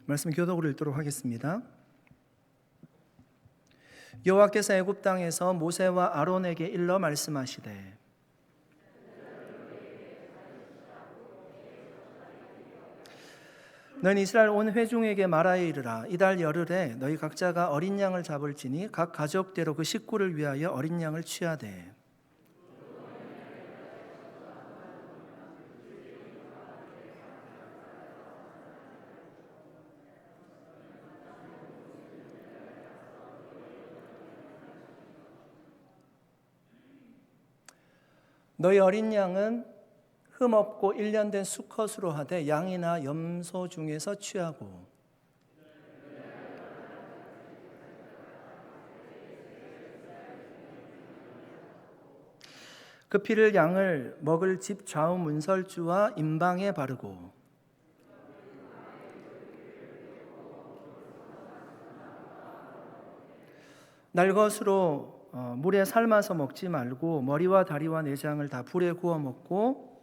말씀 교독을 읽도록 하겠습니다. 여호와께서 애굽 땅에서 모세와 아론에게 일러 말씀하시되 너희는 이스라엘 온 회중에게 말하여 이르라. 이달 열흘에 너희 각자가 어린 양을 잡을지니 각 가족대로 그 식구를 위하여 어린 양을 취하되 너희 어린 양은 흠없고 1년 된 수컷으로 하되 양이나 염소 중에서 취하고 그 피를 양을 먹을 집 좌우 문설주와 임방에 바르고 날것으로 물에 삶아서 먹지 말고 머리와 다리와 내장을 다 불에 구워 먹고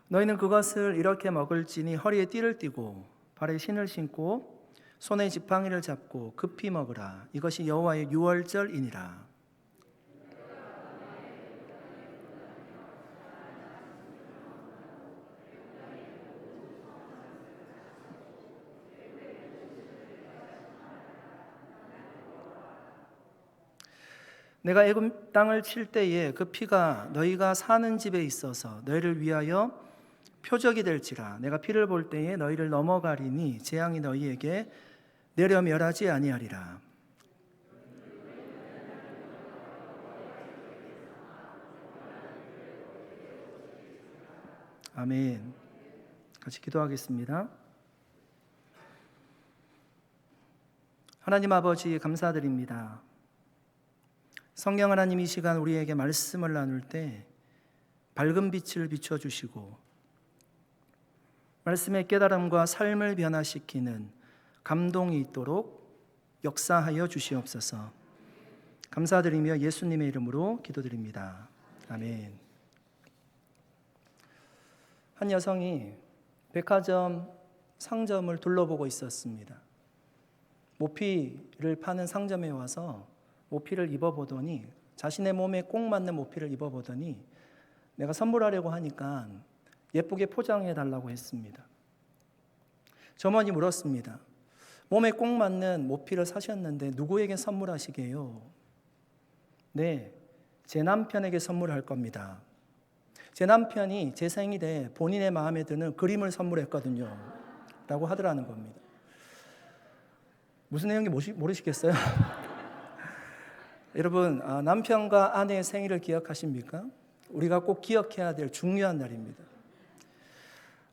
너희는 그것을 이렇게 먹을지니 허리에 띠를 띠고 발에 신을 신고 손에 지팡이를 잡고 급히 먹으라. 이것이 여호와의 유월절이니라. 내가 애굽 땅을 칠 때에 그 피가 너희가 사는 집에 있어서 너희를 위하여 표적이 될지라. 내가 피를 볼 때에 너희를 넘어가리니 재앙이 너희에게 내려 멸하지 아니하리라. 아멘. 같이 기도하겠습니다. 하나님 아버지 감사드립니다. 성경 하나님 이 시간 우리에게 말씀을 나눌 때 밝은 빛을 비춰주시고 말씀의 깨달음과 삶을 변화시키는 감동이 있도록 역사하여 주시옵소서. 감사드리며 예수님의 이름으로 기도드립니다. 아멘. 한 여성이 백화점 상점을 둘러보고 있었습니다. 모피를 파는 상점에 와서 모피를 입어보더니 자신의 몸에 꼭 맞는 모피를 입어보더니 내가 선물하려고 하니까 예쁘게 포장해 달라고 했습니다. 점원이 물었습니다. 몸에 꼭 맞는 모피를 사셨는데 누구에게 선물하시게요? 네, 제 남편에게 선물할 겁니다. 제 남편이 제 생일에 본인의 마음에 드는 그림을 선물했거든요 라고 하더라는 겁니다. 무슨 내용인지 모르시겠어요? 여러분, 남편과 아내의 생일을 기억하십니까? 우리가 꼭 기억해야 될 중요한 날입니다.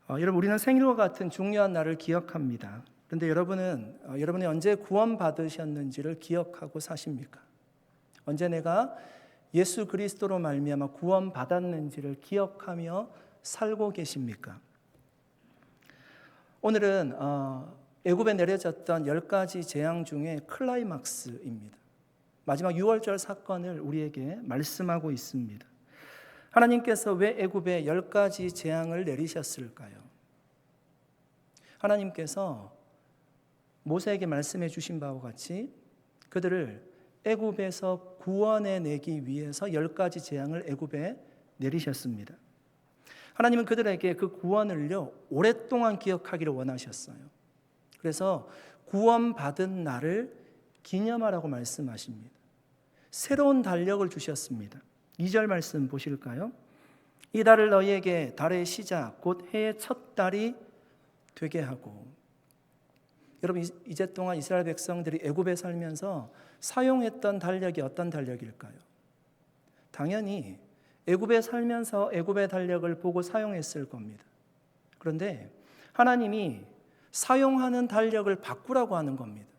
여러분, 우리는 생일과 같은 중요한 날을 기억합니다. 그런데 여러분이 언제 구원받으셨는지를 기억하고 사십니까? 언제 내가 예수 그리스도로 말미암아 구원받았는지를 기억하며 살고 계십니까? 오늘은 애굽에 내려졌던 10가지 재앙 중에 클라이막스입니다. 마지막 유월절 사건을 우리에게 말씀하고 있습니다. 하나님께서 왜 애굽에 10가지 재앙을 내리셨을까요? 하나님께서 모세에게 말씀해 주신 바와 같이 그들을 애굽에서 구원해 내기 위해서 10가지 재앙을 애굽에 내리셨습니다. 하나님은 그들에게 그 구원을요 오랫동안 기억하기를 원하셨어요. 그래서 구원받은 날을 기념하라고 말씀하십니다. 새로운 달력을 주셨습니다. 2절 말씀 보실까요? 이 달을 너희에게 달의 시작 곧 해의 첫 달이 되게 하고. 여러분, 이제 동안 이스라엘 백성들이 애굽에 살면서 사용했던 달력이 어떤 달력일까요? 당연히 애굽에 살면서 애굽의 달력을 보고 사용했을 겁니다. 그런데 하나님이 사용하는 달력을 바꾸라고 하는 겁니다.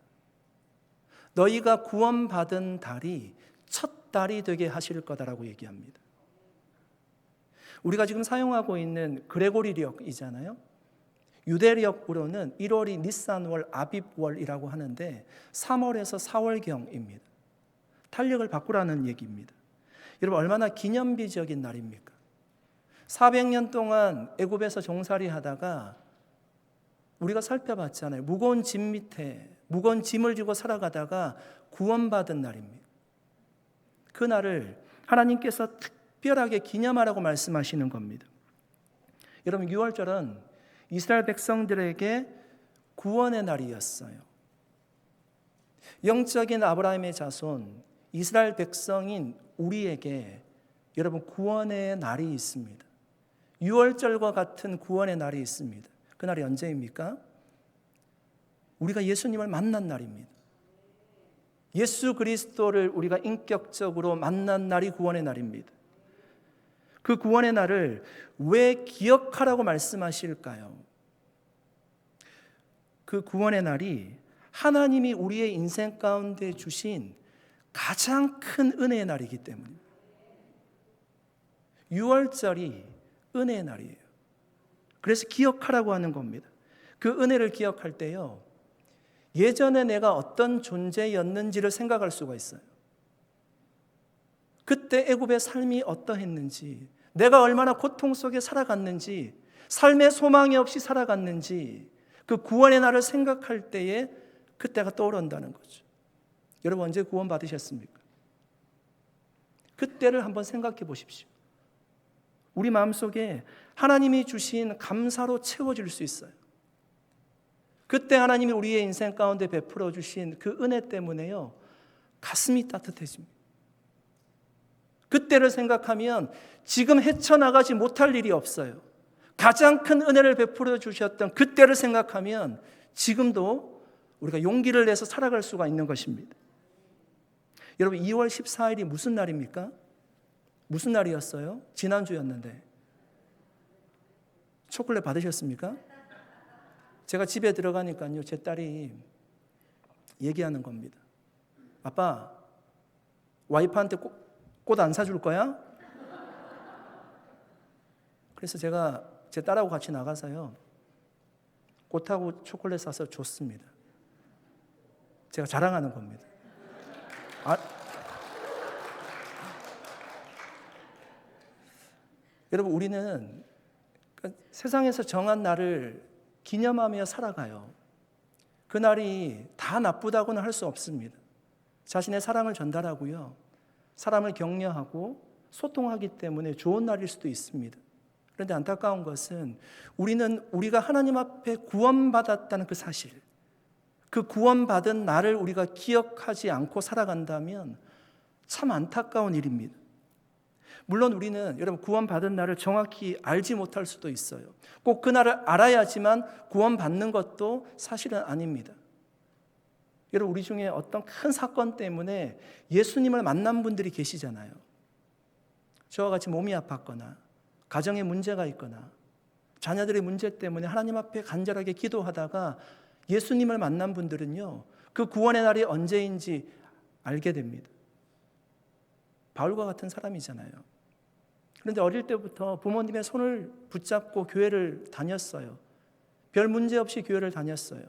너희가 구원받은 달이 첫 달이 되게 하실 거다라고 얘기합니다. 우리가 지금 사용하고 있는 그레고리력이잖아요. 유대력으로는 1월이 니산월, 아빕월이라고 하는데 3월에서 4월경입니다. 달력을 바꾸라는 얘기입니다. 여러분, 얼마나 기념비적인 날입니까? 400년 동안 애굽에서 종살이 하다가 우리가 살펴봤잖아요. 무거운 짐 밑에 무거운 짐을 지고 살아가다가 구원받은 날입니다. 그 날을 하나님께서 특별하게 기념하라고 말씀하시는 겁니다. 여러분, 유월절은 이스라엘 백성들에게 구원의 날이었어요. 영적인 아브라함의 자손, 이스라엘 백성인 우리에게 여러분 구원의 날이 있습니다. 유월절과 같은 구원의 날이 있습니다. 그 날이 언제입니까? 우리가 예수님을 만난 날입니다. 예수 그리스도를 우리가 인격적으로 만난 날이 구원의 날입니다. 그 구원의 날을 왜 기억하라고 말씀하실까요? 그 구원의 날이 하나님이 우리의 인생 가운데 주신 가장 큰 은혜의 날이기 때문입니다. 6월절이 은혜의 날이에요. 그래서 기억하라고 하는 겁니다. 그 은혜를 기억할 때요, 예전에 내가 어떤 존재였는지를 생각할 수가 있어요. 그때 애굽의 삶이 어떠했는지, 내가 얼마나 고통 속에 살아갔는지, 삶의 소망이 없이 살아갔는지, 그 구원의 날을 생각할 때에 그때가 떠오른다는 거죠. 여러분, 언제 구원 받으셨습니까? 그때를 한번 생각해 보십시오. 우리 마음속에 하나님이 주신 감사로 채워질 수 있어요. 그때 하나님이 우리의 인생 가운데 베풀어 주신 그 은혜 때문에요, 가슴이 따뜻해집니다. 그때를 생각하면 지금 헤쳐나가지 못할 일이 없어요. 가장 큰 은혜를 베풀어 주셨던 그때를 생각하면 지금도 우리가 용기를 내서 살아갈 수가 있는 것입니다. 여러분, 2월 14일이 무슨 날입니까? 무슨 날이었어요? 지난주였는데. 초콜릿 받으셨습니까? 제가 집에 들어가니까요, 제 딸이 얘기하는 겁니다. 아빠, 와이프한테 꽃 안 사줄 거야? 그래서 제가 제 딸하고 같이 나가서요, 꽃하고 초콜릿 사서 줬습니다. 제가 자랑하는 겁니다. 여러분, 우리는 세상에서 정한 날을 기념하며 살아가요. 그 날이 다 나쁘다고는 할 수 없습니다. 자신의 사랑을 전달하고요, 사람을 격려하고 소통하기 때문에 좋은 날일 수도 있습니다. 그런데 안타까운 것은 우리가 하나님 앞에 구원받았다는 그 사실, 그 구원받은 날을 우리가 기억하지 않고 살아간다면 참 안타까운 일입니다. 물론 우리는 여러분 구원받은 날을 정확히 알지 못할 수도 있어요. 꼭 그 날을 알아야지만 구원받는 것도 사실은 아닙니다. 여러분, 우리 중에 어떤 큰 사건 때문에 예수님을 만난 분들이 계시잖아요. 저와 같이 몸이 아팠거나 가정에 문제가 있거나 자녀들의 문제 때문에 하나님 앞에 간절하게 기도하다가 예수님을 만난 분들은요, 그 구원의 날이 언제인지 알게 됩니다. 바울과 같은 사람이잖아요. 그런데 어릴 때부터 부모님의 손을 붙잡고 교회를 다녔어요. 별 문제 없이 교회를 다녔어요.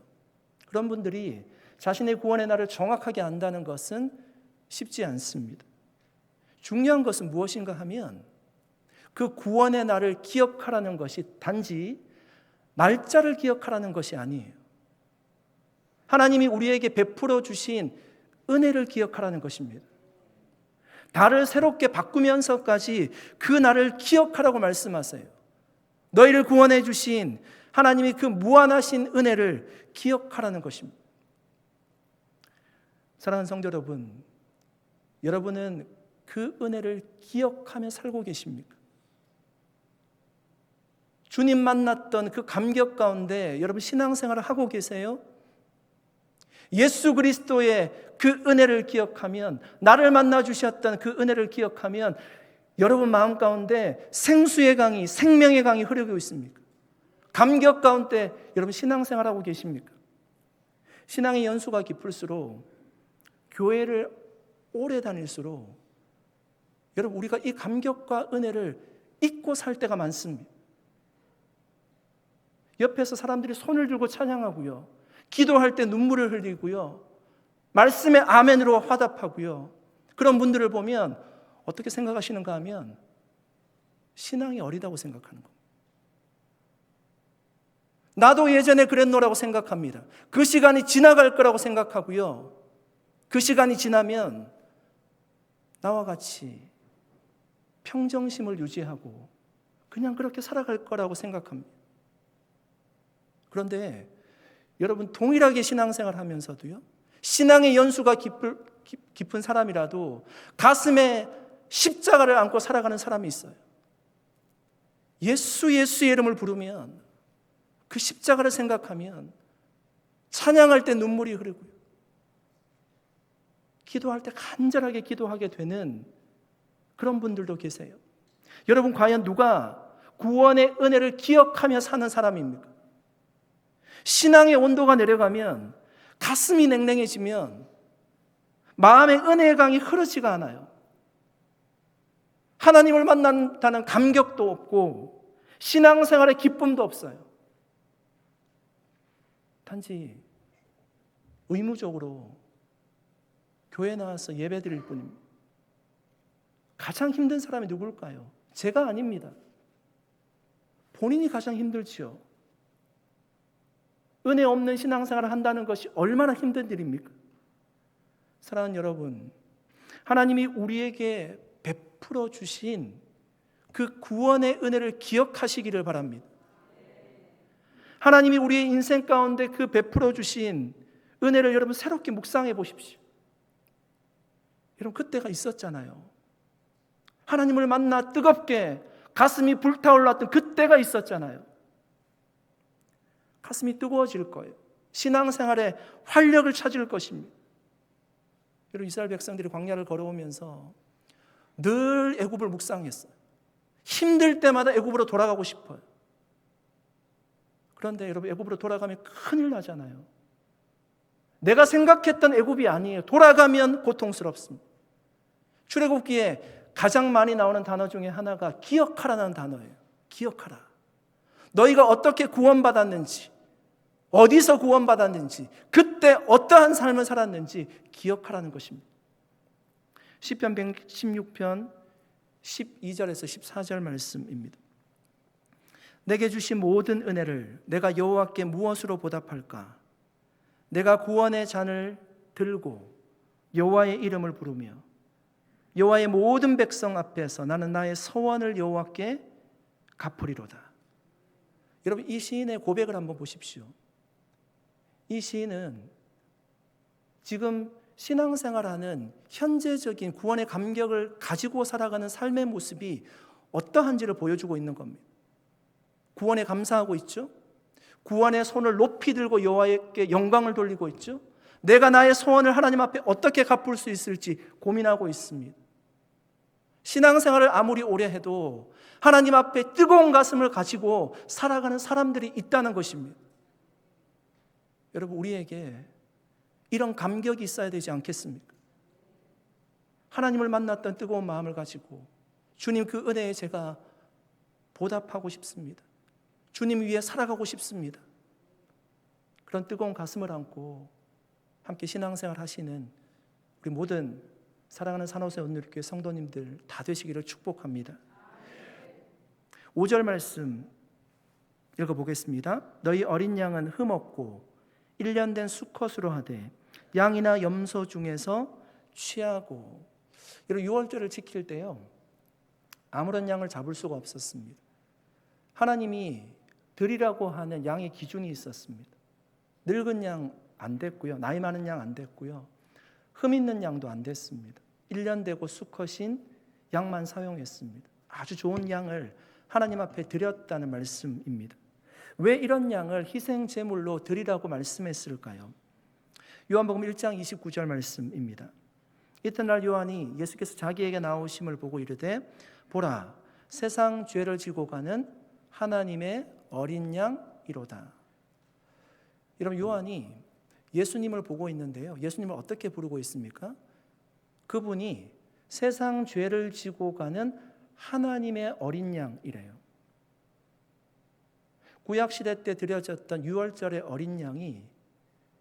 그런 분들이 자신의 구원의 날을 정확하게 안다는 것은 쉽지 않습니다. 중요한 것은 무엇인가 하면 그 구원의 날을 기억하라는 것이 단지 날짜를 기억하라는 것이 아니에요. 하나님이 우리에게 베풀어 주신 은혜를 기억하라는 것입니다. 달을 새롭게 바꾸면서까지 그 날을 기억하라고 말씀하세요. 너희를 구원해 주신 하나님이 그 무한하신 은혜를 기억하라는 것입니다. 사랑하는 성도 여러분, 여러분은 그 은혜를 기억하며 살고 계십니까? 주님 만났던 그 감격 가운데 여러분 신앙생활을 하고 계세요? 예수 그리스도의 그 은혜를 기억하면, 나를 만나 주셨던 그 은혜를 기억하면 여러분 마음 가운데 생수의 강이, 생명의 강이 흐르고 있습니까? 감격 가운데 여러분 신앙생활하고 계십니까? 신앙의 연수가 깊을수록, 교회를 오래 다닐수록 여러분 우리가 이 감격과 은혜를 잊고 살 때가 많습니다. 옆에서 사람들이 손을 들고 찬양하고요, 기도할 때 눈물을 흘리고요, 말씀에 아멘으로 화답하고요, 그런 분들을 보면 어떻게 생각하시는가 하면 신앙이 어리다고 생각하는 겁니다. 나도 예전에 그랬노라고 생각합니다. 그 시간이 지나갈 거라고 생각하고요. 그 시간이 지나면 나와 같이 평정심을 유지하고 그냥 그렇게 살아갈 거라고 생각합니다. 그런데 여러분, 동일하게 신앙생활 하면서도요, 신앙의 연수가 깊은 사람이라도 가슴에 십자가를 안고 살아가는 사람이 있어요. 예수의 이름을 부르면, 그 십자가를 생각하면 찬양할 때 눈물이 흐르고요, 기도할 때 간절하게 기도하게 되는 그런 분들도 계세요. 여러분, 과연 누가 구원의 은혜를 기억하며 사는 사람입니까? 신앙의 온도가 내려가면, 가슴이 냉랭해지면 마음의 은혜의 강이 흐르지가 않아요. 하나님을 만난다는 감격도 없고 신앙생활의 기쁨도 없어요. 단지 의무적으로 교회 나와서 예배드릴 뿐입니다. 가장 힘든 사람이 누굴까요? 제가 아닙니다. 본인이 가장 힘들지요. 은혜 없는 신앙생활을 한다는 것이 얼마나 힘든 일입니까? 사랑하는 여러분, 하나님이 우리에게 베풀어 주신 그 구원의 은혜를 기억하시기를 바랍니다. 하나님이 우리의 인생 가운데 그 베풀어 주신 은혜를 여러분 새롭게 묵상해 보십시오. 여러분, 그때가 있었잖아요. 하나님을 만나 뜨겁게 가슴이 불타올랐던 그때가 있었잖아요. 가슴이 뜨거워질 거예요. 신앙생활에 활력을 찾을 것입니다. 여러분, 이스라엘 백성들이 광야를 걸어오면서 늘 애굽을 묵상했어요. 힘들 때마다 애굽으로 돌아가고 싶어요. 그런데 여러분, 애굽으로 돌아가면 큰일 나잖아요. 내가 생각했던 애굽이 아니에요. 돌아가면 고통스럽습니다. 출애굽기에 가장 많이 나오는 단어 중에 하나가 기억하라는 단어예요. 기억하라. 너희가 어떻게 구원받았는지, 어디서 구원받았는지, 그때 어떠한 삶을 살았는지 기억하라는 것입니다. 시편 116편 12절에서 14절 말씀입니다. 내게 주신 모든 은혜를 내가 여호와께 무엇으로 보답할까? 내가 구원의 잔을 들고 여호와의 이름을 부르며 여호와의 모든 백성 앞에서 나는 나의 서원을 여호와께 갚으리로다. 여러분, 이 시인의 고백을 한번 보십시오. 이 시인은 지금 신앙생활하는 현재적인 구원의 감격을 가지고 살아가는 삶의 모습이 어떠한지를 보여주고 있는 겁니다. 구원에 감사하고 있죠. 구원의 손을 높이 들고 여호와께 영광을 돌리고 있죠. 내가 나의 소원을 하나님 앞에 어떻게 갚을 수 있을지 고민하고 있습니다. 신앙생활을 아무리 오래 해도 하나님 앞에 뜨거운 가슴을 가지고 살아가는 사람들이 있다는 것입니다. 여러분, 우리에게 이런 감격이 있어야 되지 않겠습니까? 하나님을 만났던 뜨거운 마음을 가지고 주님, 그 은혜에 제가 보답하고 싶습니다. 주님 위에 살아가고 싶습니다. 그런 뜨거운 가슴을 안고 함께 신앙생활 하시는 우리 모든 사랑하는 산호세 온누리교회 성도님들 다 되시기를 축복합니다. 5절 말씀 읽어보겠습니다. 너희 어린 양은 흠없고 1년 된 수컷으로 하되 양이나 염소 중에서 취하고. 여러분, 6월절을 지킬 때요, 아무런 양을 잡을 수가 없었습니다. 하나님이 드리라고 하는 양의 기준이 있었습니다. 늙은 양 안 됐고요, 나이 많은 양 안 됐고요, 흠 있는 양도 안 됐습니다. 1년 되고 수컷인 양만 사용했습니다. 아주 좋은 양을 하나님 앞에 드렸다는 말씀입니다. 왜 이런 양을 희생 제물로 드리라고 말씀했을까요? 요한복음 1장 29절 말씀입니다. 이튿날 요한이 예수께서 자기에게 나오심을 보고 이르되 보라, 세상 죄를 지고 가는 하나님의 어린 양이로다. 여러분, 요한이 예수님을 보고 있는데요, 예수님을 어떻게 부르고 있습니까? 그분이 세상 죄를 지고 가는 하나님의 어린 양이래요. 구약시대 때 드려졌던 유월절의 어린 양이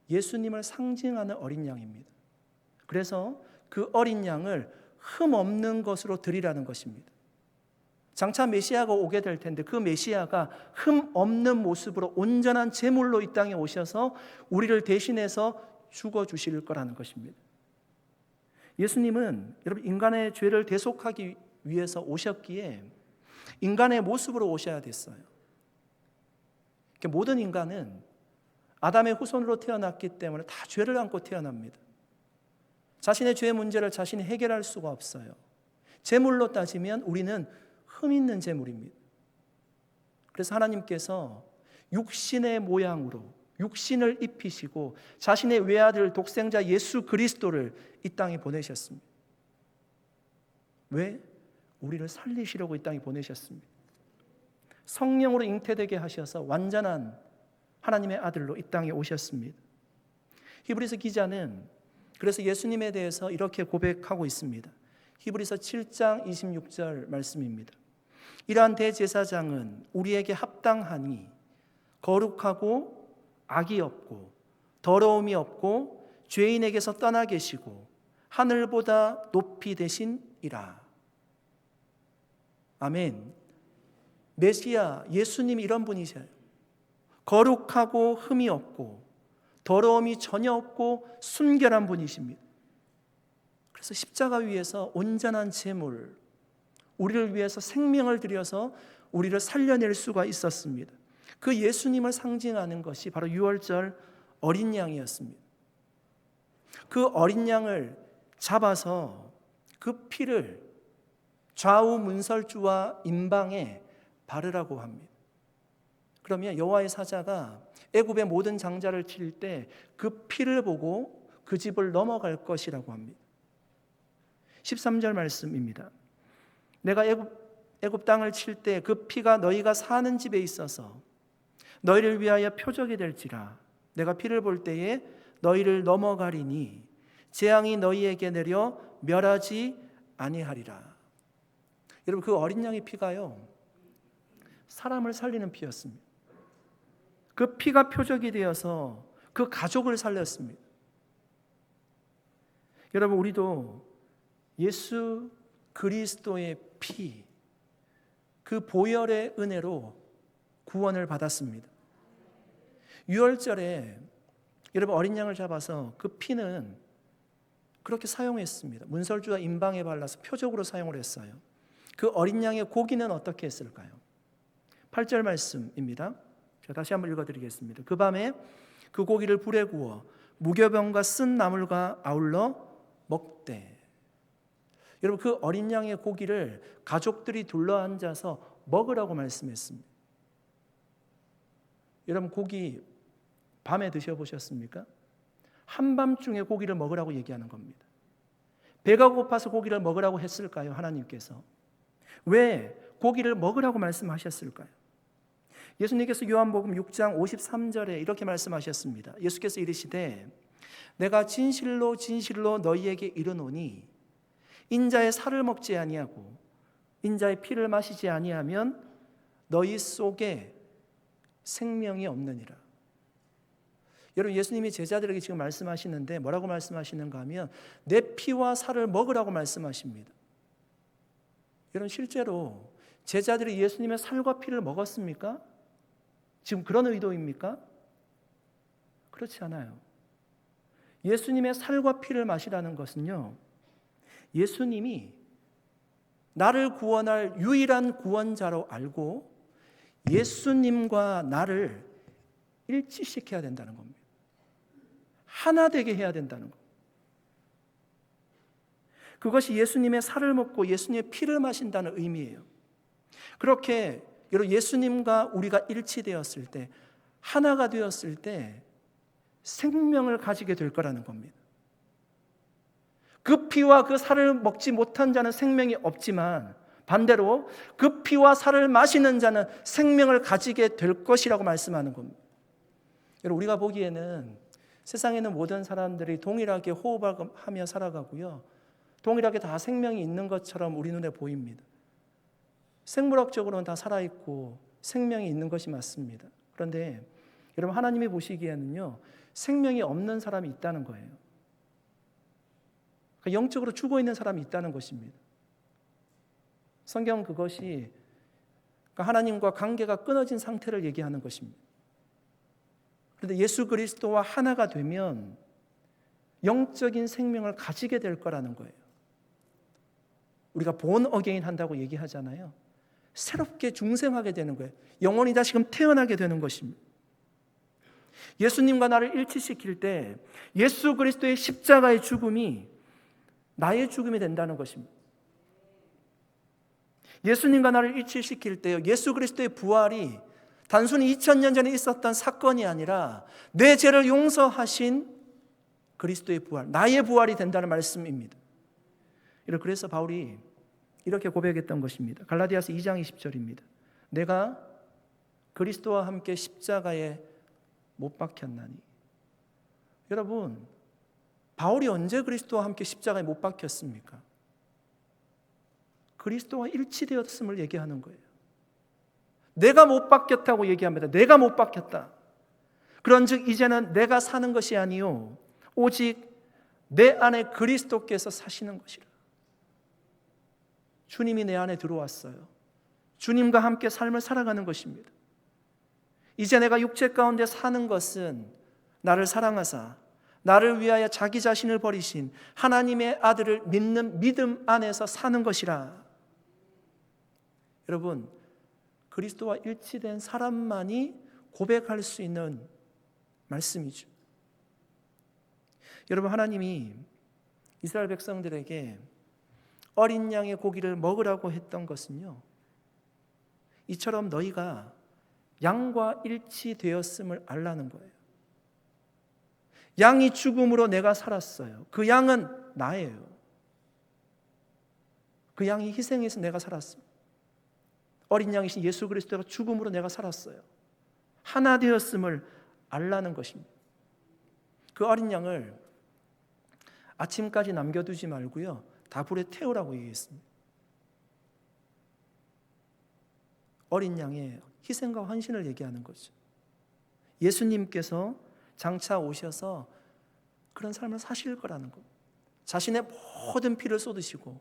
예수님을 상징하는 어린 양입니다. 그래서 그 어린 양을 흠 없는 것으로 드리라는 것입니다. 장차 메시아가 오게 될 텐데 그 메시아가 흠 없는 모습으로 온전한 제물로 이 땅에 오셔서 우리를 대신해서 죽어주실 거라는 것입니다. 예수님은 여러분 인간의 죄를 대속하기 위해서 오셨기에 인간의 모습으로 오셔야 됐어요. 모든 인간은 아담의 후손으로 태어났기 때문에 다 죄를 안고 태어납니다. 자신의 죄 문제를 자신이 해결할 수가 없어요. 제물로 따지면 우리는 흠 있는 제물입니다. 그래서 하나님께서 육신의 모양으로 육신을 입히시고 자신의 외아들 독생자 예수 그리스도를 이 땅에 보내셨습니다. 왜? 우리를 살리시려고 이 땅에 보내셨습니다. 성령으로 잉태되게 하셔서 완전한 하나님의 아들로 이 땅에 오셨습니다. 히브리서 기자는 그래서 예수님에 대해서 이렇게 고백하고 있습니다. 히브리서 7장 26절 말씀입니다. 이러한 대제사장은 우리에게 합당하니 거룩하고 악이 없고 더러움이 없고 죄인에게서 떠나 계시고 하늘보다 높이 되신이라. 아멘. 메시아 예수님이 이런 분이셔요. 거룩하고 흠이 없고 더러움이 전혀 없고 순결한 분이십니다. 그래서 십자가 위에서 온전한 제물, 우리를 위해서 생명을 들여서 우리를 살려낼 수가 있었습니다. 그 예수님을 상징하는 것이 바로 유월절 어린 양이었습니다. 그 어린 양을 잡아서 그 피를 좌우 문설주와 임방에 바르라고 합니다. 그러면 여호와의 사자가 애굽의 모든 장자를 칠 때 그 피를 보고 그 집을 넘어갈 것이라고 합니다. 13절 말씀입니다. 내가 애굽 땅을 칠 때 그 피가 너희가 사는 집에 있어서 너희를 위하여 표적이 될지라. 내가 피를 볼 때에 너희를 넘어가리니 재앙이 너희에게 내려 멸하지 아니하리라. 여러분, 그 어린 양의 피가요, 사람을 살리는 피였습니다. 그 피가 표적이 되어서 그 가족을 살렸습니다. 여러분, 우리도 예수 그리스도의 피, 그 보혈의 은혜로 구원을 받았습니다. 유월절에 여러분 어린 양을 잡아서 그 피는 그렇게 사용했습니다. 문설주와 임방에 발라서 표적으로 사용을 했어요. 그 어린 양의 고기는 어떻게 했을까요? 8절 말씀입니다. 제가 다시 한번 읽어드리겠습니다. 그 밤에 그 고기를 불에 구워 무교병과 쓴 나물과 아울러 먹되. 여러분, 그 어린 양의 고기를 가족들이 둘러앉아서 먹으라고 말씀했습니다. 여러분, 고기 밤에 드셔보셨습니까? 한밤중에 고기를 먹으라고 얘기하는 겁니다. 배가 고파서 고기를 먹으라고 했을까요? 하나님께서 왜 고기를 먹으라고 말씀하셨을까요? 예수님께서 요한복음 6장 53절에 이렇게 말씀하셨습니다. 예수께서 이르시되 내가 진실로 진실로 너희에게 이르노니 인자의 살을 먹지 아니하고 인자의 피를 마시지 아니하면 너희 속에 생명이 없느니라. 여러분, 예수님이 제자들에게 지금 말씀하시는데 뭐라고 말씀하시는가 하면 내 피와 살을 먹으라고 말씀하십니다. 여러분, 실제로 제자들이 예수님의 살과 피를 먹었습니까? 지금 그런 의도입니까? 그렇지 않아요. 예수님의 살과 피를 마시라는 것은요, 예수님이 나를 구원할 유일한 구원자로 알고 예수님과 나를 일치시켜야 된다는 겁니다. 하나 되게 해야 된다는 것. 그것이 예수님의 살을 먹고 예수님의 피를 마신다는 의미예요. 그렇게 여러분, 예수님과 우리가 일치되었을 때, 하나가 되었을 때 생명을 가지게 될 거라는 겁니다. 그 피와 그 살을 먹지 못한 자는 생명이 없지만 반대로 그 피와 살을 마시는 자는 생명을 가지게 될 것이라고 말씀하는 겁니다. 여러분, 우리가 보기에는 세상에는 모든 사람들이 동일하게 호흡하며 살아가고요, 동일하게 다 생명이 있는 것처럼 우리 눈에 보입니다. 생물학적으로는 다 살아있고 생명이 있는 것이 맞습니다. 그런데 여러분, 하나님이 보시기에는요, 생명이 없는 사람이 있다는 거예요. 그러니까 영적으로 죽어 있는 사람이 있다는 것입니다. 성경은 그것이 그러니까 하나님과 관계가 끊어진 상태를 얘기하는 것입니다. 그런데 예수 그리스도와 하나가 되면 영적인 생명을 가지게 될 거라는 거예요. 우리가 본 어게인 한다고 얘기하잖아요. 새롭게 중생하게 되는 거예요. 영혼이 다시금 태어나게 되는 것입니다. 예수님과 나를 일치시킬 때 예수 그리스도의 십자가의 죽음이 나의 죽음이 된다는 것입니다. 예수님과 나를 일치시킬 때 예수 그리스도의 부활이 단순히 2000년 전에 있었던 사건이 아니라 내 죄를 용서하신 그리스도의 부활, 나의 부활이 된다는 말씀입니다. 그래서 바울이 이렇게 고백했던 것입니다. 갈라디아서 2장 20절입니다. 내가 그리스도와 함께 십자가에 못 박혔나니. 여러분, 바울이 언제 그리스도와 함께 십자가에 못 박혔습니까? 그리스도와 일치되었음을 얘기하는 거예요. 내가 못 박혔다고 얘기합니다. 내가 못 박혔다. 그런즉 이제는 내가 사는 것이 아니요 오직 내 안에 그리스도께서 사시는 것이라. 주님이 내 안에 들어왔어요. 주님과 함께 삶을 살아가는 것입니다. 이제 내가 육체 가운데 사는 것은 나를 사랑하사 나를 위하여 자기 자신을 버리신 하나님의 아들을 믿는 믿음 안에서 사는 것이라. 여러분, 그리스도와 일치된 사람만이 고백할 수 있는 말씀이죠. 여러분, 하나님이 이스라엘 백성들에게 어린 양의 고기를 먹으라고 했던 것은요, 이처럼 너희가 양과 일치되었음을 알라는 거예요. 양이 죽음으로 내가 살았어요. 그 양은 나예요. 그 양이 희생해서 내가 살았습니다. 어린 양이신 예수 그리스도가 죽음으로 내가 살았어요. 하나 되었음을 알라는 것입니다. 그 어린 양을 아침까지 남겨두지 말고요, 다 불에 태우라고 얘기했습니다. 어린 양의 희생과 헌신을 얘기하는 거죠. 예수님께서 장차 오셔서 그런 삶을 사실 거라는 것. 자신의 모든 피를 쏟으시고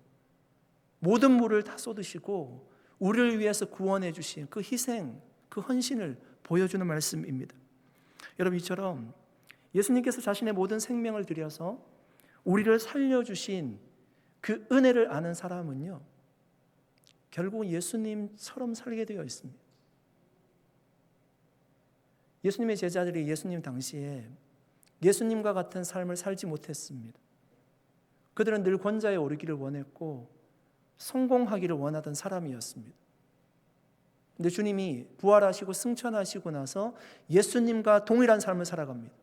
모든 물을 다 쏟으시고 우리를 위해서 구원해 주신 그 희생, 그 헌신을 보여주는 말씀입니다. 여러분, 이처럼 예수님께서 자신의 모든 생명을 들여서 우리를 살려주신 그 은혜를 아는 사람은요, 결국은 예수님처럼 살게 되어 있습니다. 예수님의 제자들이 예수님 당시에 예수님과 같은 삶을 살지 못했습니다. 그들은 늘 권좌에 오르기를 원했고 성공하기를 원하던 사람이었습니다. 근데 주님이 부활하시고 승천하시고 나서 예수님과 동일한 삶을 살아갑니다.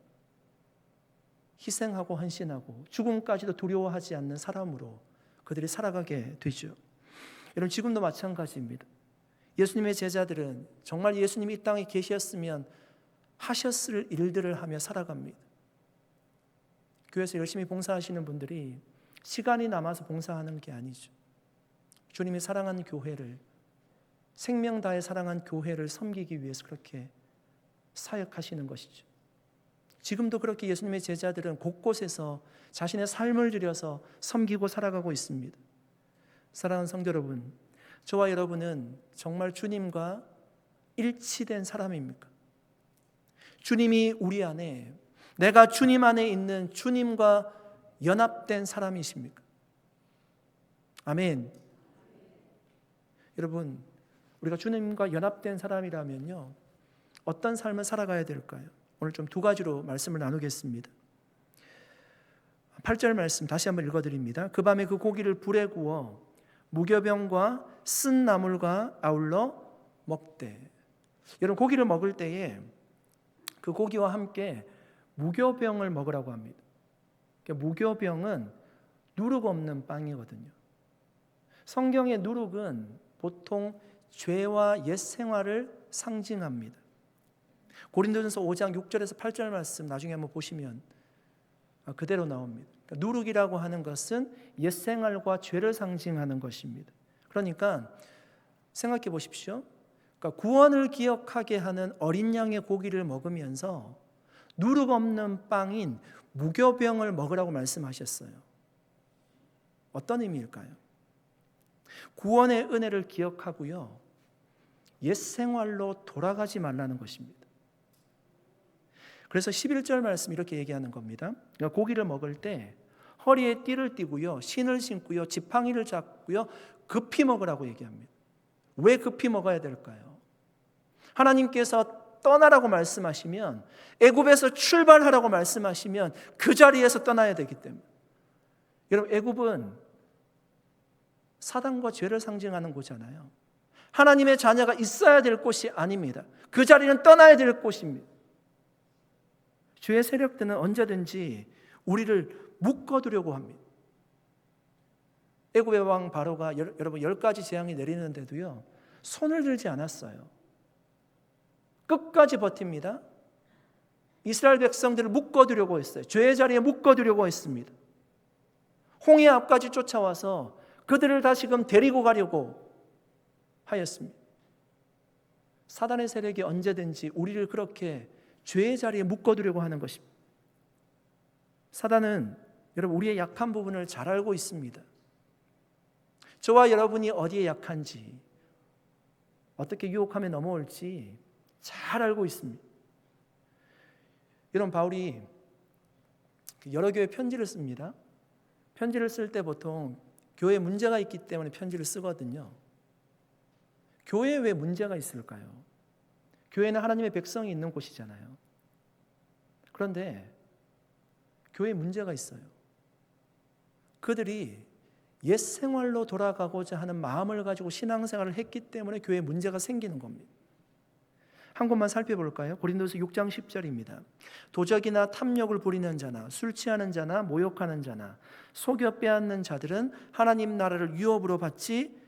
희생하고 헌신하고 죽음까지도 두려워하지 않는 사람으로 그들이 살아가게 되죠. 여러분, 지금도 마찬가지입니다. 예수님의 제자들은 정말 예수님이 이 땅에 계셨으면 하셨을 일들을 하며 살아갑니다. 교회에서 열심히 봉사하시는 분들이 시간이 남아서 봉사하는 게 아니죠. 주님이 사랑한 교회를, 생명 다해 사랑한 교회를 섬기기 위해서 그렇게 사역하시는 것이죠. 지금도 그렇게 예수님의 제자들은 곳곳에서 자신의 삶을 들여서 섬기고 살아가고 있습니다. 사랑하는 성도 여러분, 저와 여러분은 정말 주님과 일치된 사람입니까? 주님이 우리 안에, 내가 주님 안에 있는 주님과 연합된 사람이십니까? 아멘. 여러분, 우리가 주님과 연합된 사람이라면요, 어떤 삶을 살아가야 될까요? 오늘 좀 두 가지로 말씀을 나누겠습니다. 8절 말씀 다시 한번 읽어드립니다. 그 밤에 그 고기를 불에 구워 무교병과 쓴 나물과 아울러 먹되. 여러분, 고기를 먹을 때에 그 고기와 함께 무교병을 먹으라고 합니다. 무교병은 누룩 없는 빵이거든요. 성경의 누룩은 보통 죄와 옛 생활을 상징합니다. 고린도전서 5장 6절에서 8절 말씀 나중에 한번 보시면 그대로 나옵니다. 누룩이라고 하는 것은 옛 생활과 죄를 상징하는 것입니다. 그러니까 생각해 보십시오. 그러니까 구원을 기억하게 하는 어린 양의 고기를 먹으면서 누룩 없는 빵인 무교병을 먹으라고 말씀하셨어요. 어떤 의미일까요? 구원의 은혜를 기억하고요, 옛 생활로 돌아가지 말라는 것입니다. 그래서 11절 말씀 이렇게 얘기하는 겁니다. 그러니까 고기를 먹을 때 허리에 띠를 띠고요, 신을 신고요, 지팡이를 잡고요, 급히 먹으라고 얘기합니다. 왜 급히 먹어야 될까요? 하나님께서 떠나라고 말씀하시면, 애굽에서 출발하라고 말씀하시면 그 자리에서 떠나야 되기 때문에. 여러분, 애굽은 사단과 죄를 상징하는 곳이잖아요. 하나님의 자녀가 있어야 될 곳이 아닙니다. 그 자리는 떠나야 될 곳입니다. 죄의 세력들은 언제든지 우리를 묶어두려고 합니다. 애굽의 왕 바로가 여러분 10가지 재앙이 내리는데도요, 손을 들지 않았어요. 끝까지 버팁니다. 이스라엘 백성들을 묶어두려고 했어요. 죄의 자리에 묶어두려고 했습니다. 홍해 앞까지 쫓아와서 그들을 다시금 데리고 가려고 하였습니다. 사단의 세력이 언제든지 우리를 그렇게 죄의 자리에 묶어두려고 하는 것입니다. 사단은 여러분 우리의 약한 부분을 잘 알고 있습니다. 저와 여러분이 어디에 약한지, 어떻게 유혹하며 넘어올지 잘 알고 있습니다. 여러분, 바울이 여러 교회 편지를 씁니다. 편지를 쓸 때 보통 교회에 문제가 있기 때문에 편지를 쓰거든요. 교회에 왜 문제가 있을까요? 교회는 하나님의 백성이 있는 곳이잖아요. 그런데 교회에 문제가 있어요. 그들이 옛 생활로 돌아가고자 하는 마음을 가지고 신앙생활을 했기 때문에 교회에 문제가 생기는 겁니다. 한 곳만 살펴볼까요? 고린도서 6장 10절입니다. 도적이나 탐욕을 부리는 자나 술 취하는 자나 모욕하는 자나 속여 빼앗는 자들은 하나님 나라를 유업으로 받지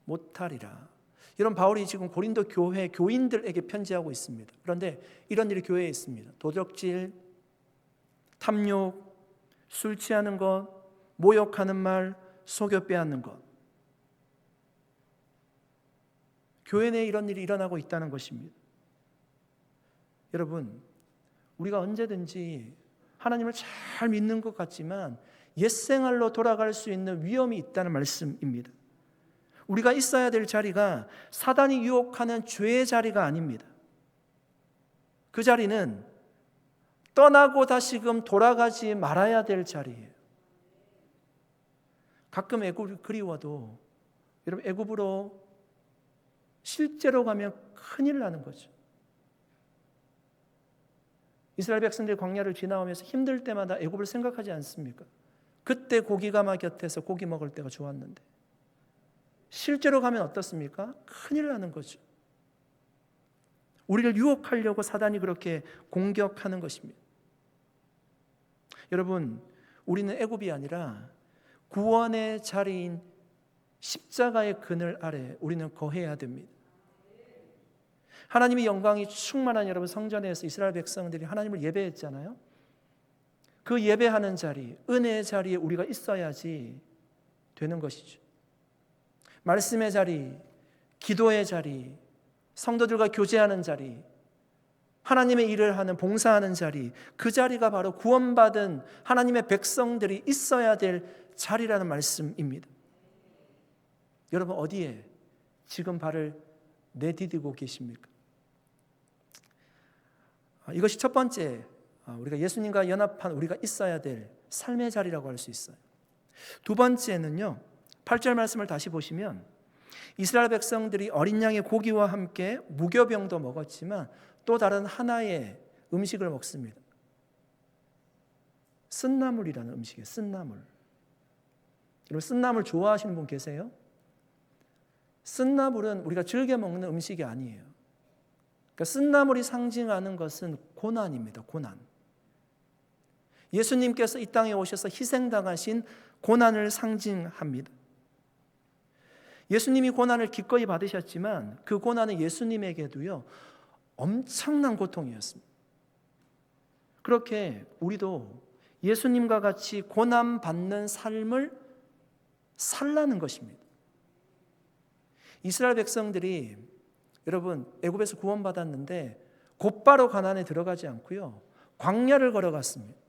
못하리라. 이런 바울이 지금 고린도 교회 교인들에게 편지하고 있습니다. 그런데 이런 일이 교회에 있습니다. 도적질, 탐욕, 술 취하는 것, 모욕하는 말, 속여 빼앗는 것. 교회 내에 이런 일이 일어나고 있다는 것입니다. 여러분, 우리가 언제든지 하나님을 잘 믿는 것 같지만 옛생활로 돌아갈 수 있는 위험이 있다는 말씀입니다. 우리가 있어야 될 자리가 사단이 유혹하는 죄의 자리가 아닙니다. 그 자리는 떠나고 다시금 돌아가지 말아야 될 자리예요. 가끔 애굽이 그리워도 여러분, 애굽으로 실제로 가면 큰일 나는 거죠. 이스라엘 백성들이 광야를 지나오면서 힘들 때마다 애굽을 생각하지 않습니까? 그때 고기가마 곁에서 고기 먹을 때가 좋았는데 실제로 가면 어떻습니까? 큰일 나는 거죠. 우리를 유혹하려고 사단이 그렇게 공격하는 것입니다. 여러분, 우리는 애굽이 아니라 구원의 자리인 십자가의 그늘 아래 우리는 거해야 됩니다. 하나님의 영광이 충만한 여러분 성전에서 이스라엘 백성들이 하나님을 예배했잖아요. 그 예배하는 자리, 은혜의 자리에 우리가 있어야지 되는 것이죠. 말씀의 자리, 기도의 자리, 성도들과 교제하는 자리, 하나님의 일을 하는 봉사하는 자리, 그 자리가 바로 구원받은 하나님의 백성들이 있어야 될 자리라는 말씀입니다. 여러분, 어디에 지금 발을 내디디고 계십니까? 이것이 첫 번째, 우리가 예수님과 연합한 우리가 있어야 될 삶의 자리라고 할 수 있어요. 두 번째는요, 8절 말씀을 다시 보시면 이스라엘 백성들이 어린 양의 고기와 함께 무교병도 먹었지만 또 다른 하나의 음식을 먹습니다. 쓴나물이라는 음식이에요. 쓴나물. 여러분, 쓴나물 좋아하시는 분 계세요? 쓴나물은 우리가 즐겨 먹는 음식이 아니에요. 그러니까 쓴나물이 상징하는 것은 고난입니다. 고난. 예수님께서 이 땅에 오셔서 희생당하신 고난을 상징합니다. 예수님이 고난을 기꺼이 받으셨지만 그 고난은 예수님에게도요 엄청난 고통이었습니다. 그렇게 우리도 예수님과 같이 고난받는 삶을 살라는 것입니다. 이스라엘 백성들이 여러분 애굽에서 구원받았는데 곧바로 가나안에 들어가지 않고요, 광야를 걸어갔습니다.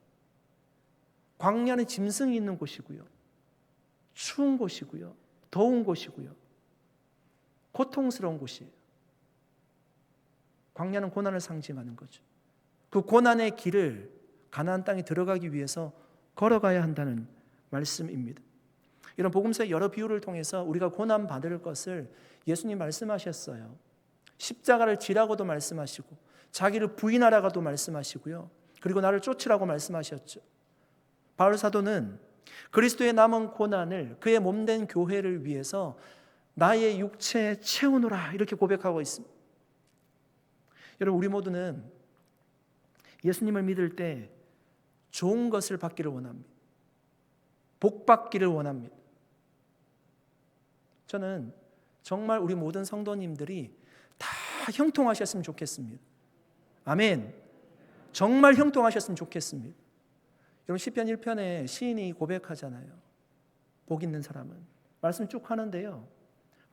광야는 짐승이 있는 곳이고요, 추운 곳이고요, 더운 곳이고요, 고통스러운 곳이에요. 광야는 고난을 상징하는 거죠. 그 고난의 길을 가나안 땅에 들어가기 위해서 걸어가야 한다는 말씀입니다. 이런 복음서의 여러 비유를 통해서 우리가 고난 받을 것을 예수님 말씀하셨어요. 십자가를 지라고도 말씀하시고 자기를 부인하라고도 말씀하시고요. 그리고 나를 쫓으라고 말씀하셨죠. 바울 사도는 그리스도의 남은 고난을 그의 몸된 교회를 위해서 나의 육체에 채우노라 이렇게 고백하고 있습니다. 여러분, 우리 모두는 예수님을 믿을 때 좋은 것을 받기를 원합니다. 복 받기를 원합니다. 저는 정말 우리 모든 성도님들이 다 형통하셨으면 좋겠습니다. 아멘. 정말 형통하셨으면 좋겠습니다. 여러분, 시편 1편에 시인이 고백하잖아요. 복 있는 사람은. 말씀 쭉 하는데요.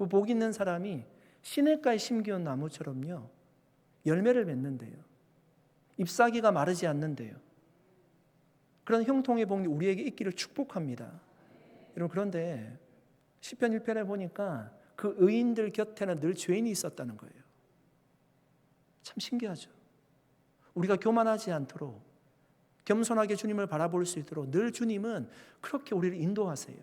복 있는 사람이 시냇가에 심기운 나무처럼요. 열매를 맺는데요. 잎사귀가 마르지 않는데요. 그런 형통의 복이 우리에게 있기를 축복합니다. 여러분, 그런데 시편 1편에 보니까 그 의인들 곁에는 늘 죄인이 있었다는 거예요. 참 신기하죠. 우리가 교만하지 않도록 겸손하게 주님을 바라볼 수 있도록 늘 주님은 그렇게 우리를 인도하세요.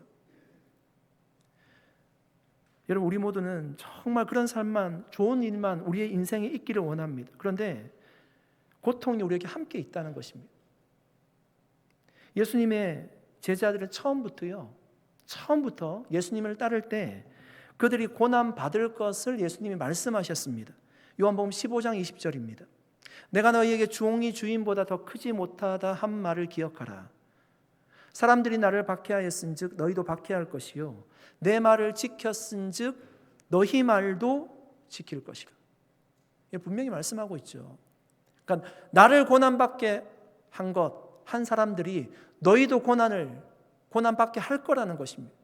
여러분, 우리 모두는 정말 그런 삶만, 좋은 일만 우리의 인생에 있기를 원합니다. 그런데 고통이 우리에게 함께 있다는 것입니다. 예수님의 제자들은 처음부터 예수님을 따를 때 그들이 고난 받을 것을 예수님이 말씀하셨습니다. 요한복음 15장 20절입니다. 내가 너희에게 종이 주인보다 더 크지 못하다 한 말을 기억하라. 사람들이 나를 박해하였은즉 너희도 박해할 것이요 내 말을 지켰은즉 너희 말도 지킬 것이라. 분명히 말씀하고 있죠. 그러니까 나를 고난받게 한 사람들이 너희도 고난받게 할 거라는 것입니다.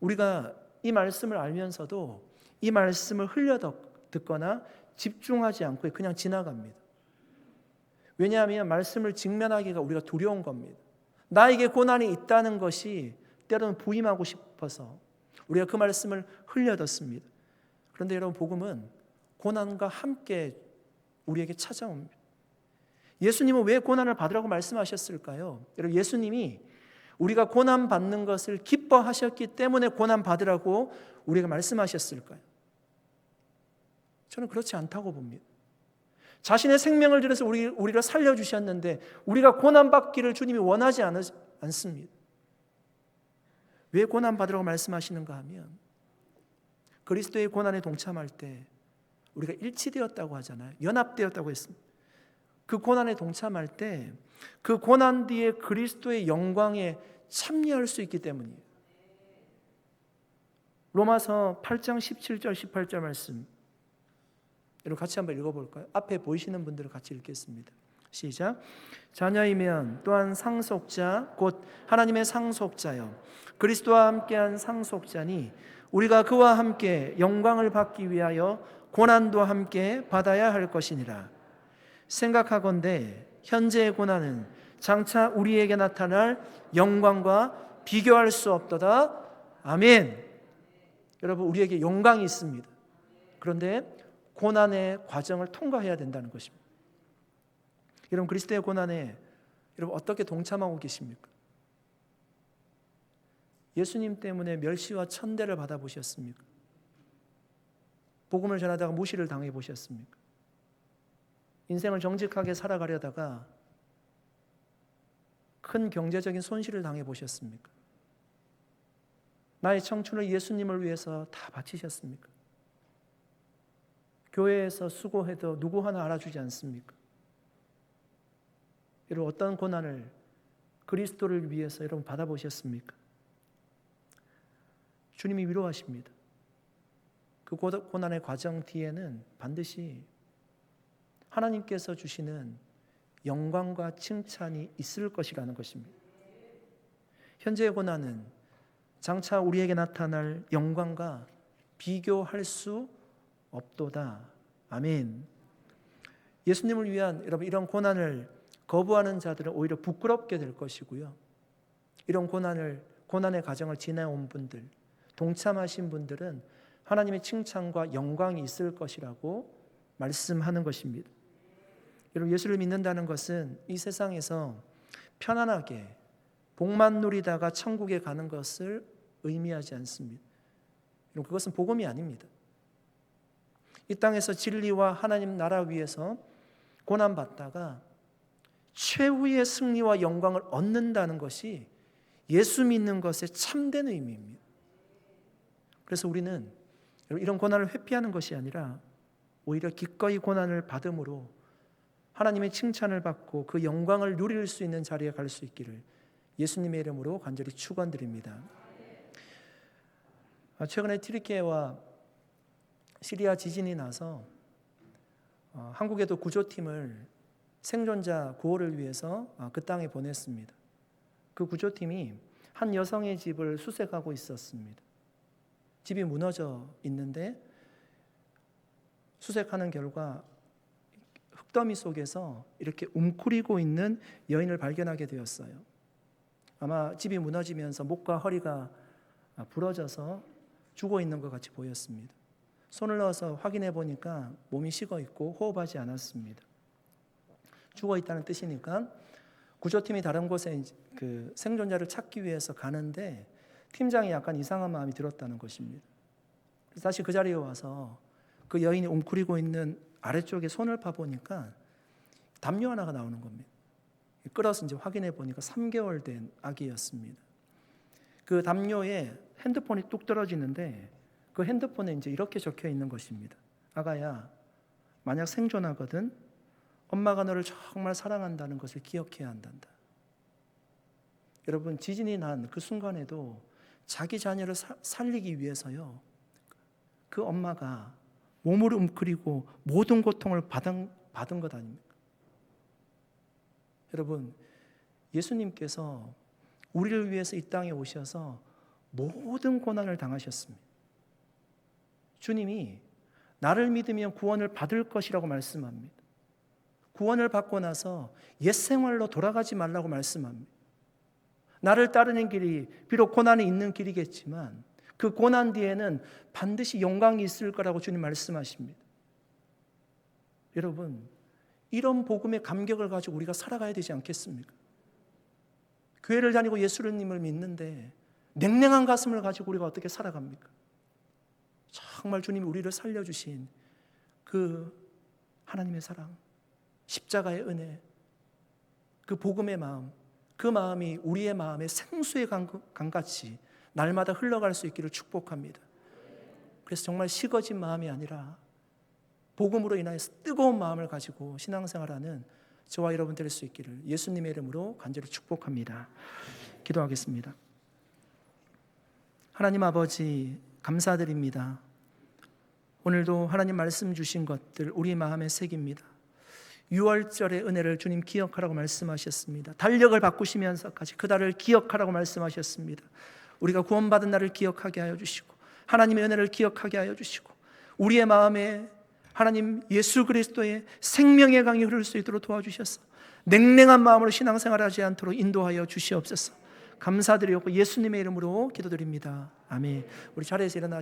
우리가 이 말씀을 알면서도 이 말씀을 흘려 듣거나 집중하지 않고 그냥 지나갑니다. 왜냐하면 말씀을 직면하기가 우리가 두려운 겁니다. 나에게 고난이 있다는 것이 때로는 부임하고 싶어서 우리가 그 말씀을 흘려 듣습니다. 그런데 여러분, 복음은 고난과 함께 우리에게 찾아옵니다. 예수님은 왜 고난을 받으라고 말씀하셨을까요? 여러분, 예수님이 우리가 고난 받는 것을 기뻐하셨기 때문에 고난 받으라고 우리가 말씀하셨을까요? 저는 그렇지 않다고 봅니다. 자신의 생명을 들여서 우리를 살려주셨는데 우리가 고난받기를 주님이 원하지 않습니다. 왜 고난받으라고 말씀하시는가 하면 그리스도의 고난에 동참할 때 우리가 일치되었다고 하잖아요. 연합되었다고 했습니다. 그 고난에 동참할 때 그 고난 뒤에 그리스도의 영광에 참여할 수 있기 때문이에요. 로마서 8장 17절 18절 말씀 여러분 같이 한번 읽어볼까요? 앞에 보이시는 분들은 같이 읽겠습니다. 시작. 자녀이면 또한 상속자 곧 하나님의 상속자요 그리스도와 함께한 상속자니 우리가 그와 함께 영광을 받기 위하여 고난도 함께 받아야 할 것이니라. 생각하건대 현재의 고난은 장차 우리에게 나타날 영광과 비교할 수 없도다. 아멘. 여러분, 우리에게 영광이 있습니다. 그런데 고난의 과정을 통과해야 된다는 것입니다. 여러분, 그리스도의 고난에 여러분 어떻게 동참하고 계십니까? 예수님 때문에 멸시와 천대를 받아보셨습니까? 복음을 전하다가 무시를 당해보셨습니까? 인생을 정직하게 살아가려다가 큰 경제적인 손실을 당해보셨습니까? 나의 청춘을 예수님을 위해서 다 바치셨습니까? 교회에서 수고해도 누구 하나 알아주지 않습니까? 여러분, 어떤 고난을 그리스도를 위해서 여러분 받아보셨습니까? 주님이 위로하십니다. 그 고난의 과정 뒤에는 반드시 하나님께서 주시는 영광과 칭찬이 있을 것이라는 것입니다. 현재의 고난은 장차 우리에게 나타날 영광과 비교할 수 없도다. 아멘. 예수님을 위한 여러분 이런 고난을 거부하는 자들은 오히려 부끄럽게 될 것이고요. 이런 고난의 과정을 지나온 분들, 동참하신 분들은 하나님의 칭찬과 영광이 있을 것이라고 말씀하는 것입니다. 여러분, 예수를 믿는다는 것은 이 세상에서 편안하게 복만 누리다가 천국에 가는 것을 의미하지 않습니다. 여러분, 그것은 복음이 아닙니다. 이 땅에서 진리와 하나님 나라 위에서 고난받다가 최후의 승리와 영광을 얻는다는 것이 예수 믿는 것의 참된 의미입니다. 그래서 우리는 이런 고난을 회피하는 것이 아니라 오히려 기꺼이 고난을 받음으로 하나님의 칭찬을 받고 그 영광을 누릴 수 있는 자리에 갈 수 있기를 예수님의 이름으로 간절히 축원드립니다. 최근에 튀르키예와 시리아 지진이 나서 한국에도 구조팀을 생존자 구호를 위해서 그 땅에 보냈습니다. 그 구조팀이 한 여성의 집을 수색하고 있었습니다. 집이 무너져 있는데 수색하는 결과 흙더미 속에서 이렇게 웅크리고 있는 여인을 발견하게 되었어요. 아마 집이 무너지면서 목과 허리가 부러져서 죽어 있는 것 같이 보였습니다. 손을 넣어서 확인해 보니까 몸이 식어 있고 호흡하지 않았습니다. 죽어 있다는 뜻이니까 구조팀이 다른 곳에 그 생존자를 찾기 위해서 가는데 팀장이 약간 이상한 마음이 들었다는 것입니다. 그래서 다시 그 자리에 와서 그 여인이 웅크리고 있는 아래쪽에 손을 파보니까 담요 하나가 나오는 겁니다. 끌어서 이제 확인해 보니까 3개월 된 아기였습니다. 그 담요에 핸드폰이 뚝 떨어지는데 그 핸드폰에 이제 이렇게 적혀 있는 것입니다. 아가야, 만약 생존하거든 엄마가 너를 정말 사랑한다는 것을 기억해야 한단다. 여러분, 지진이 난 그 순간에도 자기 자녀를 살리기 위해서요, 그 엄마가 몸을 웅크리고 모든 고통을 받은 것 아닙니까? 여러분, 예수님께서 우리를 위해서 이 땅에 오셔서 모든 고난을 당하셨습니다. 주님이 나를 믿으면 구원을 받을 것이라고 말씀합니다. 구원을 받고 나서 옛 생활로 돌아가지 말라고 말씀합니다. 나를 따르는 길이 비록 고난이 있는 길이겠지만 그 고난 뒤에는 반드시 영광이 있을 거라고 주님 말씀하십니다. 여러분, 이런 복음의 감격을 가지고 우리가 살아가야 되지 않겠습니까? 교회를 다니고 예수님을 믿는데 냉랭한 가슴을 가지고 우리가 어떻게 살아갑니까? 정말 주님이 우리를 살려주신 그 하나님의 사랑, 십자가의 은혜, 그 복음의 마음, 그 마음이 우리의 마음에 생수의 강같이 날마다 흘러갈 수 있기를 축복합니다. 그래서 정말 식어진 마음이 아니라 복음으로 인하여서 뜨거운 마음을 가지고 신앙생활하는 저와 여러분 될 수 있기를 예수님의 이름으로 간절히 축복합니다. 기도하겠습니다. 하나님 아버지, 감사드립니다. 오늘도 하나님 말씀 주신 것들 우리 마음에 새깁니다. 6월절의 은혜를 주님 기억하라고 말씀하셨습니다. 달력을 바꾸시면서까지 그 달을 기억하라고 말씀하셨습니다. 우리가 구원받은 날을 기억하게 하여 주시고 하나님의 은혜를 기억하게 하여 주시고 우리의 마음에 하나님 예수 그리스도의 생명의 강이 흐를 수 있도록 도와주셔서 냉랭한 마음으로 신앙생활하지 않도록 인도하여 주시옵소서. 감사드리고 예수님의 이름으로 기도드립니다. 아멘. 우리 자리에서 일어나